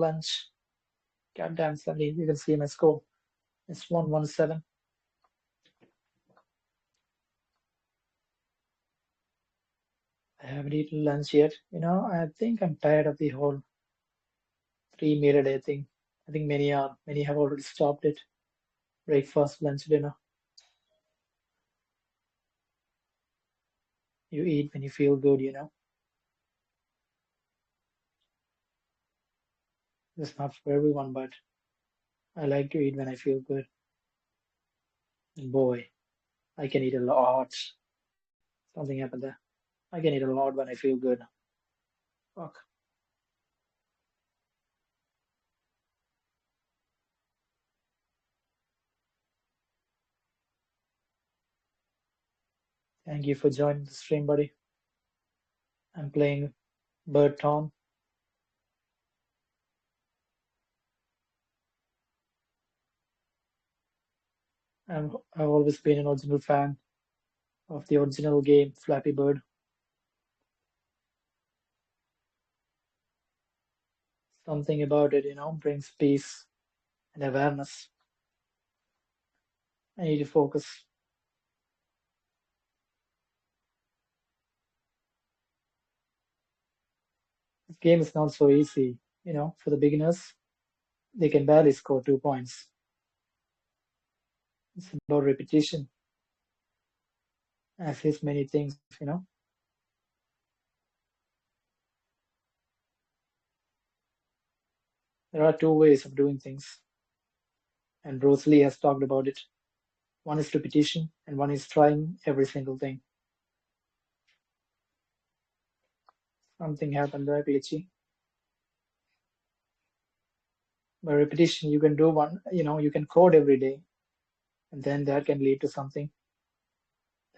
lunch. Goddamn, Sunday, you can see my score. It's 117. I haven't eaten lunch yet. I think I'm tired of the whole 3 meal a day thing. I think many are. Many have already stopped it. Breakfast, lunch, dinner. You eat when you feel good. It's not for everyone, but I like to eat when I feel good. And boy, I can eat a lot. Something happened there. I can eat a lot when I feel good. Fuck. Thank you for joining the stream, buddy. I'm playing Bird Town. I've always been an original fan of the original game, Flappy Bird. Something about it, brings peace and awareness. I need to focus. This game is not so easy, for the beginners. They can barely score 2 points. It's about repetition, as is many things. There are two ways of doing things, and Bruce Lee has talked about it. One is repetition, and one is trying every single thing. Something happened there, glitchy. By repetition, you can do you can code every day, and then that can lead to something.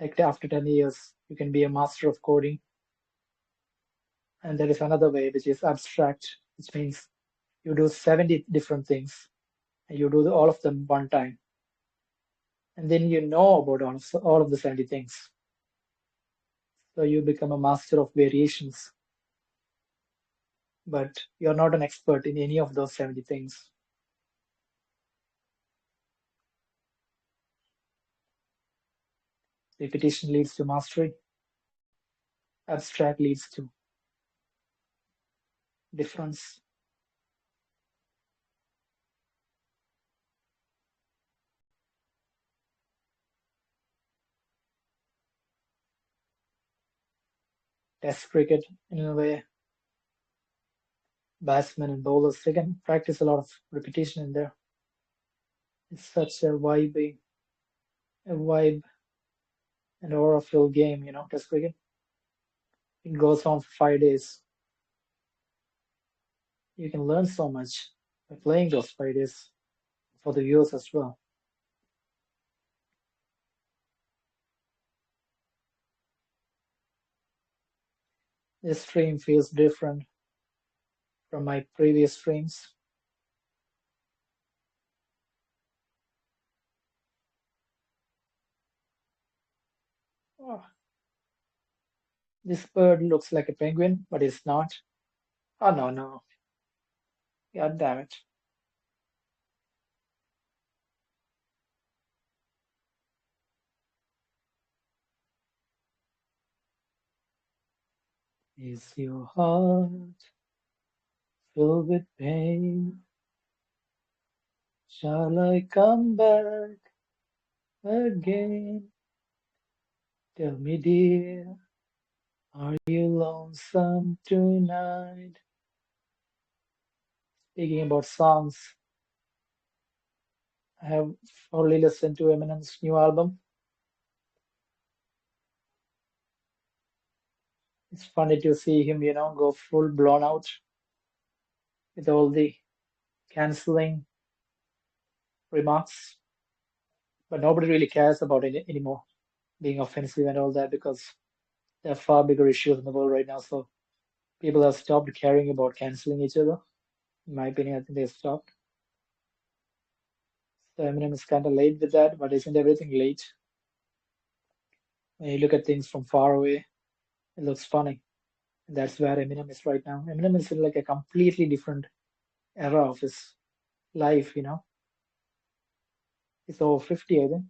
Like after 10 years, you can be a master of coding. And there is another way, which is abstract, which means you do 70 different things, and you do all of them one time. And then you know about all of the 70 things. So you become a master of variations. But you're not an expert in any of those 70 things. Repetition leads to mastery. Abstract leads to difference. Test cricket, in a way, batsmen and bowlers, they can practice a lot of repetition in there. It's such a vibe and aura-filled game, Test cricket. It goes on for 5 days. You can learn so much by playing those 5 days for the viewers as well. This stream feels different from my previous streams. Oh, this bird looks like a penguin, but it's not. Oh, no, no. God damn it. Is your heart filled with pain? Shall I come back again? Tell me, dear, are you lonesome tonight? Speaking about songs, I have only listened to Eminem's new album. It's funny to see him, go full blown out with all the canceling remarks. But nobody really cares about it anymore, being offensive and all that, because there are far bigger issues in the world right now. So people have stopped caring about canceling each other. In my opinion, I think they've stopped. So Eminem is kind of late with that, but isn't everything late? When you look at things from far away, it looks funny. And that's where Eminem is right now. Eminem is in like a completely different era of his life. He's over 50, I think,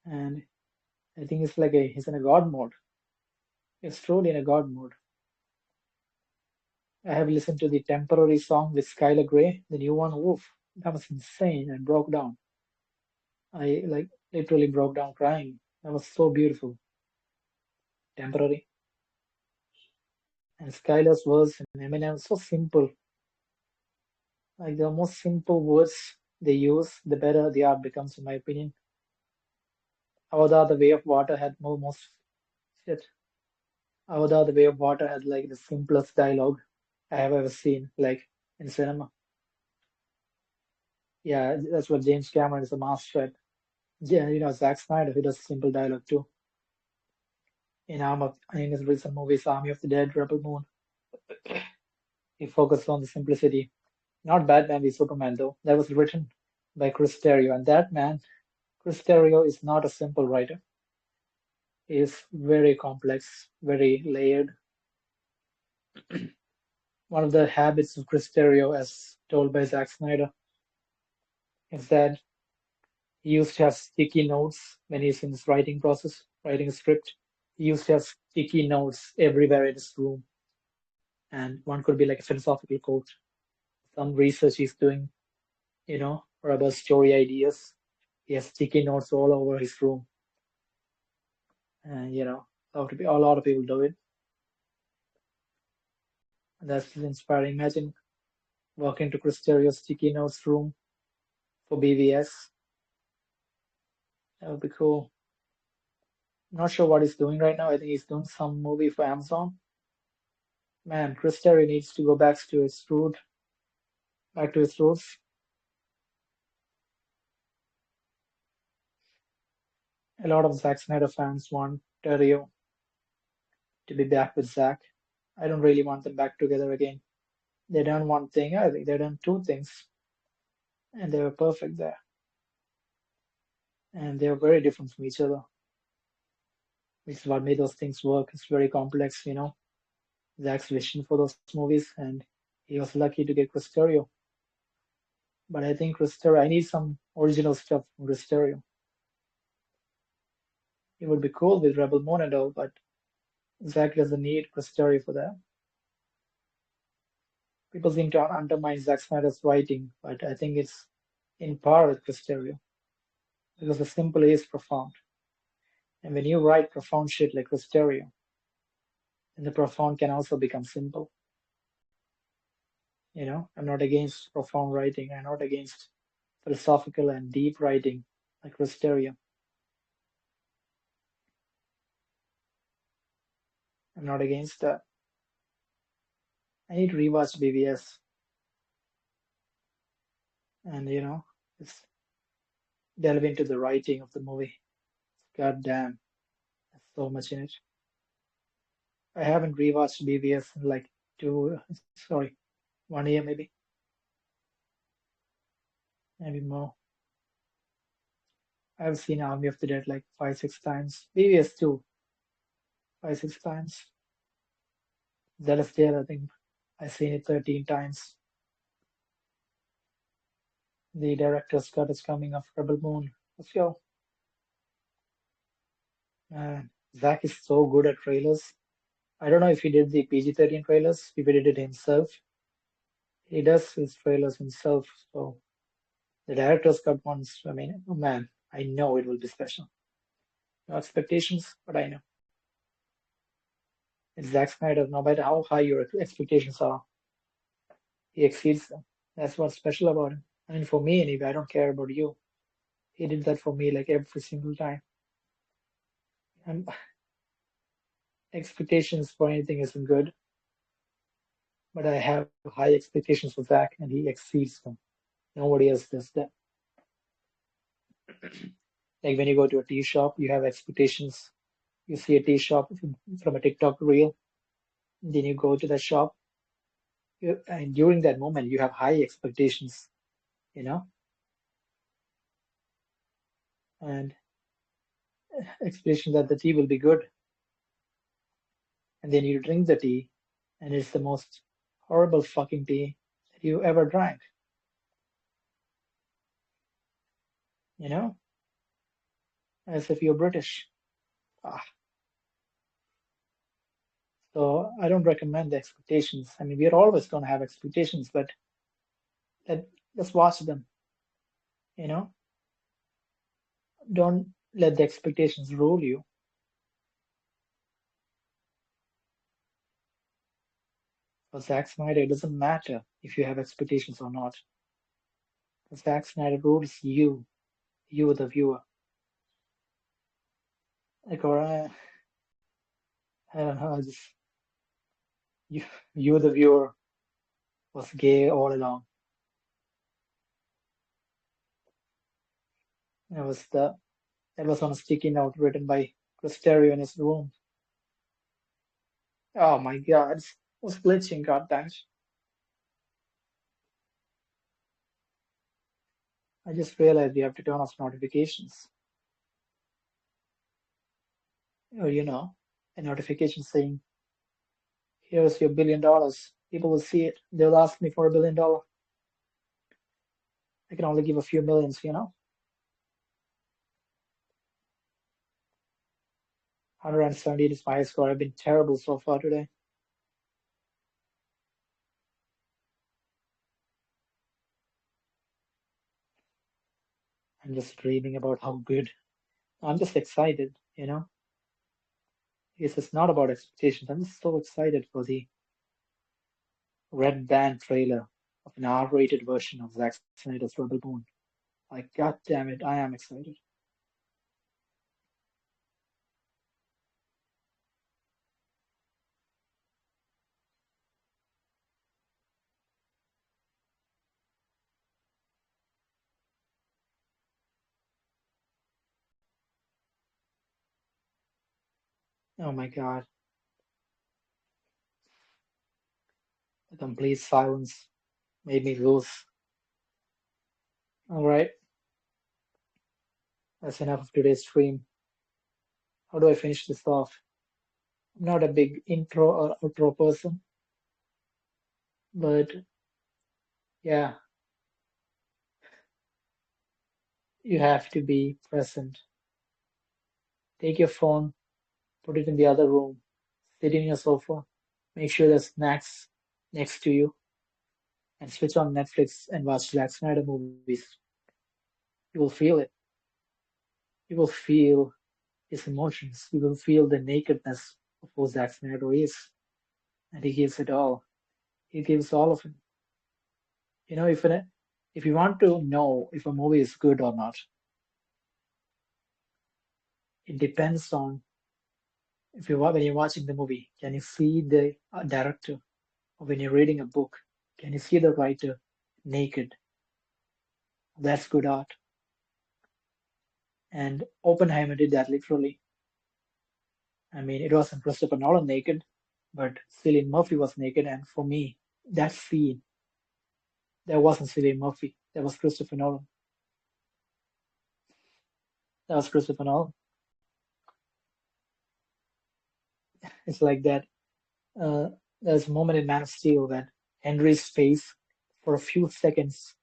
and I think he's in a god mode. He's truly in a god mode. I have listened to the Temporary song with Skylar Grey, the new one. Oof, that was insane. I broke down. I like literally broke down crying. That was so beautiful. Temporary. And Skylar's verse and Eminem so simple. Like the most simple words they use, the better the art becomes, in my opinion. Avatar, the Way of Water had most shit. Avatar, the Way of Water had like the simplest dialogue I have ever seen, like in cinema. Yeah, that's what James Cameron is a master at. Yeah, Zack Snyder, he does simple dialogue too. In his recent movies, Army of the Dead, Rebel Moon, he focused on the simplicity. Not Batman v Superman though. That was written by Chris Terrio, and that man, Chris Terrio, is not a simple writer. He is very complex, very layered. One of the habits of Chris Terrio, as told by Zack Snyder, is that he used to have sticky notes when he's in his writing process, writing a script. He used to have sticky notes everywhere in his room, and one could be like a philosophical quote, some research he's doing, or about story ideas. He has sticky notes all over his room, and a lot of people do it, and that's inspiring. Imagine walking to Chris Terrier's sticky notes room for BVS. That would be cool. I'm not sure what he's doing right now. I think he's doing some movie for Amazon. Man, Chris Terry needs to go back to his roots. A lot of Zack Snyder fans want Terrio to be back with Zack. I don't really want them back together again. They done one thing, I think they done two things, and they were perfect there. And they were very different from each other, which is what made those things work. It's very complex. Zack's vision for those movies, and he was lucky to get Chris Terrio. But I think Chris Terrio, I need some original stuff from Chris Terrio. It would be cool with Rebel Moon and all, but Zack doesn't need Chris Terrio for that. People seem to undermine Zack Snyder's writing, but I think it's in par with Chris Terrio because the simple is profound. And when you write profound shit like Chris Terrio, then the profound can also become simple. I'm not against profound writing. I'm not against philosophical and deep writing like Chris Terrio. I'm not against that. I need to rewatch BVS and just delve into the writing of the movie. God damn, there's so much in it. I haven't rewatched BVS in like sorry, 1 year maybe more. I've seen Army of the Dead like 5, 6 times. BVS too, 5, 6 times. Zealous Tale, I think I've seen it 13 times. The director's cut is coming of Rebel Moon. Let's go. Man, Zack is so good at trailers. I don't know if he did the PG-13 trailers, if he did it himself. He does his trailers himself, so the director's cut ones, I mean, oh man, I know it will be special. No expectations, but I know. It's Zack Snyder, no matter how high your expectations are, he exceeds them. That's what's special about him. I mean, for me anyway, I don't care about you. He did that for me like every single time. And expectations for anything isn't good, but I have high expectations for Zack, and he exceeds them. Nobody else does that. Like when you go to a tea shop, you have expectations. You see a tea shop from a TikTok reel, then you go to that shop, and during that moment, you have high expectations, you know, and expectation that the tea will be good. And then you drink the tea, and it's the most horrible fucking tea that you ever drank, you know, as if you're British. Ah, so I don't recommend the expectations. I mean, we're always going to have expectations, but let, let's watch them, you know. Don't let the expectations rule you. For Zack Snyder, it doesn't matter if you have expectations or not. For Zack Snyder rules you the viewer. Like, or I don't know, just you, you the viewer was gay all along. It was the that was on a sticky note written by Chris Terrio in his room. Oh my God, it was glitching. God damn it! I just realized you have to turn off notifications. Or a notification saying, "Here's your $1 billion." People will see it. They'll ask me for $1 billion. I can only give a few millions. 178 is my high score. I've been terrible so far today. I'm just dreaming about how good. I'm just excited. Yes, it's not about expectations. I'm just so excited for the Red Band trailer of an R-rated version of Zack Snyder's Rebel Moon. Like, God damn it, I am excited. Oh my God, the complete silence made me lose. All right, that's enough of today's stream. How do I finish this off? I'm not a big intro or outro person, but yeah, you have to be present. Take your phone, put it in the other room, sit in your sofa, make sure there's snacks next to you, and switch on Netflix and watch Zack Snyder movies. You will feel it. You will feel his emotions. You will feel the nakedness of who Zack Snyder is. And he gives it all. He gives all of it. If you want to know if a movie is good or not, it depends on if you when you're watching the movie, can you see the director? Or when you're reading a book, can you see the writer naked? That's good art. And Oppenheimer did that literally. I mean, it wasn't Christopher Nolan naked, but Cillian Murphy was naked. And for me, that scene, that wasn't Cillian Murphy. That was Christopher Nolan. That was Christopher Nolan. It's like that. Uh, there's a moment in Man of Steel that Henry's face, for a few seconds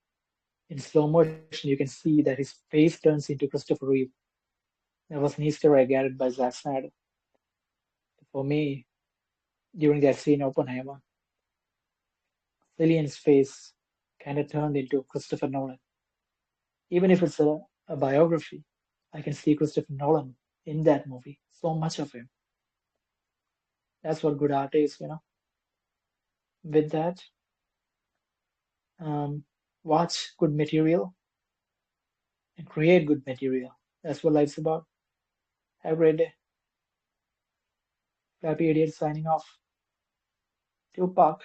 in slow motion, you can see that his face turns into Christopher Reeve. That was an Easter egg added by Zack Snyder. For me, during that scene, Oppenheimer, Cillian's face kind of turned into Christopher Nolan. Even if it's a biography, I can see Christopher Nolan in that movie. So much of him. That's what good art is. With that, um, watch good material and create good material. That's what life's about. Have a great day. Flappy Idiot signing off. Tupac.